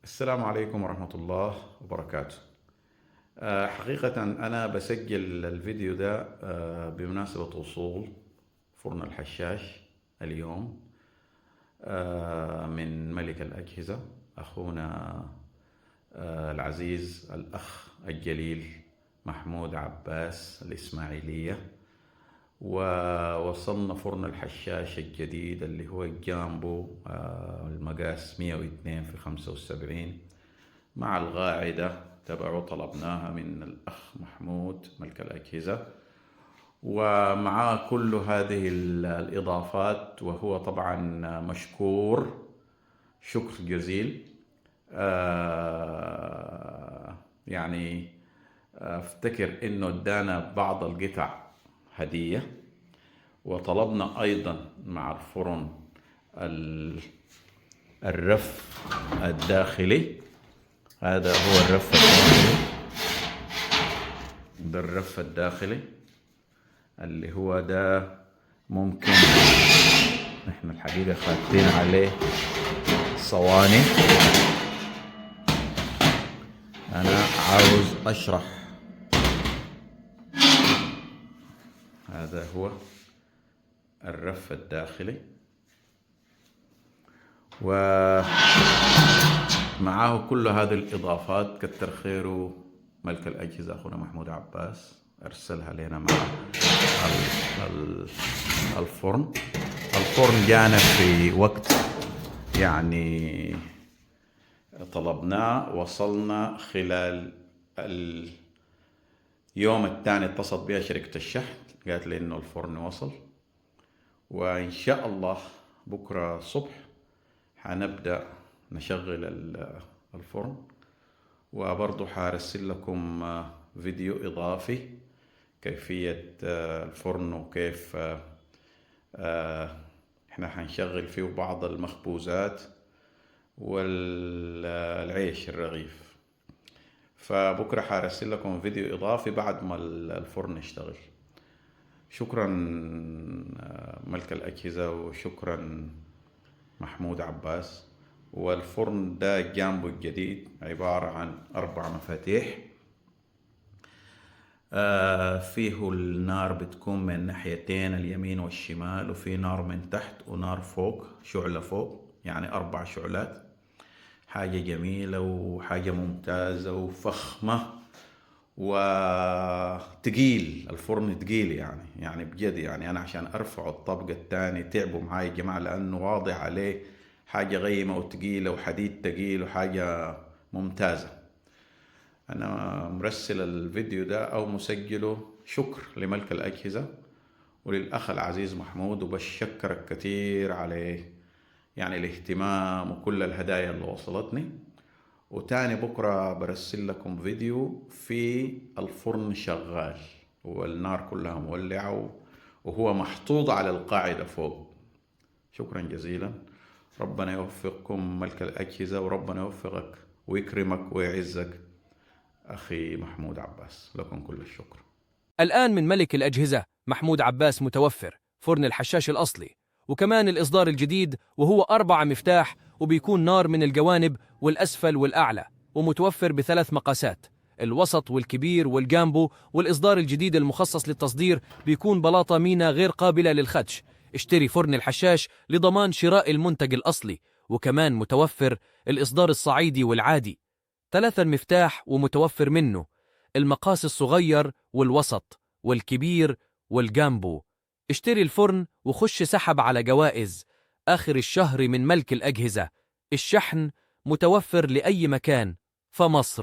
السلام عليكم ورحمة الله وبركاته. حقيقة أنا بسجل الفيديو ده بمناسبة وصول فرن الحشاش اليوم من ملك الأجهزة أخونا العزيز الأخ الجليل محمود عباس الإسماعيلية. ووصلنا فرن الحشاش الجديد اللي هو الجامبو المقاس 102 في 75 مع القاعدة تبعه، طلبناها من الأخ محمود ملك الأجهزة، ومعاه كل هذه الإضافات، وهو طبعا مشكور شكر جزيل. يعني افتكر انه ادانا بعض القطع هدية، وطلبنا ايضا مع الفرن الرف الداخلي. هذا هو الرف الداخلي، ده الرف الداخلي اللي هو ده ممكن احنا الحقيقة خاتين عليه صواني. انا عاوز اشرح. هذا هو الرف الداخلي، ومعاه كل هذه الإضافات. كتر خيره ملك الأجهزة أخونا محمود عباس، أرسلها لنا مع الفرن. الفرن جانا في وقت يعني طلبناه، وصلنا خلال اليوم الثاني. اتصلت بها شركة الشحن، قالت لي إنه الفرن وصل، وإن شاء الله بكرة صبح حنبدأ نشغل الفرن. وبرضو حارسل لكم فيديو إضافي كيفية الفرن، وكيف احنا حنشغل فيه بعض المخبوزات والعيش الرغيف. فبكرة حارسل لكم فيديو إضافي بعد ما الفرن يشتغل. شكرا ملك الأجهزة، وشكرا محمود عباس. والفرن ده جامبو الجديد عبارة عن 4 مفاتيح. فيه النار بتكون من ناحيتين اليمين والشمال، وفي نار من تحت ونار فوق، شعلة فوق، يعني 4 شعلات. حاجة جميلة وحاجة ممتازة وفخمة وتقيل. الفرن تقيل يعني بجد. يعني أنا عشان أرفع الطبق الثاني تعبوا معاي يا جماعة، لأنه واضح عليه حاجة غيمة وتقيلة وحديد تقيل وحاجة ممتازة. أنا مرسل الفيديو ده أو مسجله شكر لملك الأجهزة وللأخ العزيز محمود، وبشكرك كثير على يعني الاهتمام وكل الهدايا اللي وصلتني. وتاني بكرة برسل لكم فيديو في الفرن شغال والنار كلها مولعة وهو محطوط على القاعدة فوق. شكرا جزيلا. ربنا يوفقكم ملك الأجهزة، وربنا يوفقك ويكرمك ويعزك أخي محمود عباس. لكم كل الشكر. الآن من ملك الأجهزة محمود عباس متوفر فرن الحشاش الأصلي، وكمان الإصدار الجديد، وهو 4 مفتاح، وبيكون نار من الجوانب والأسفل والأعلى، ومتوفر ب3 مقاسات، الوسط والكبير والجامبو. والإصدار الجديد المخصص للتصدير بيكون بلاطة مينا غير قابلة للخدش. اشتري فرن الحشاش لضمان شراء المنتج الأصلي. وكمان متوفر الإصدار الصعيدي والعادي، 3 مفتاح، ومتوفر منه المقاس الصغير والوسط والكبير والجامبو. اشتري الفرن وخش سحب على جوائز آخر الشهر من ملك الأجهزة. الشحن متوفر لأي مكان في مصر.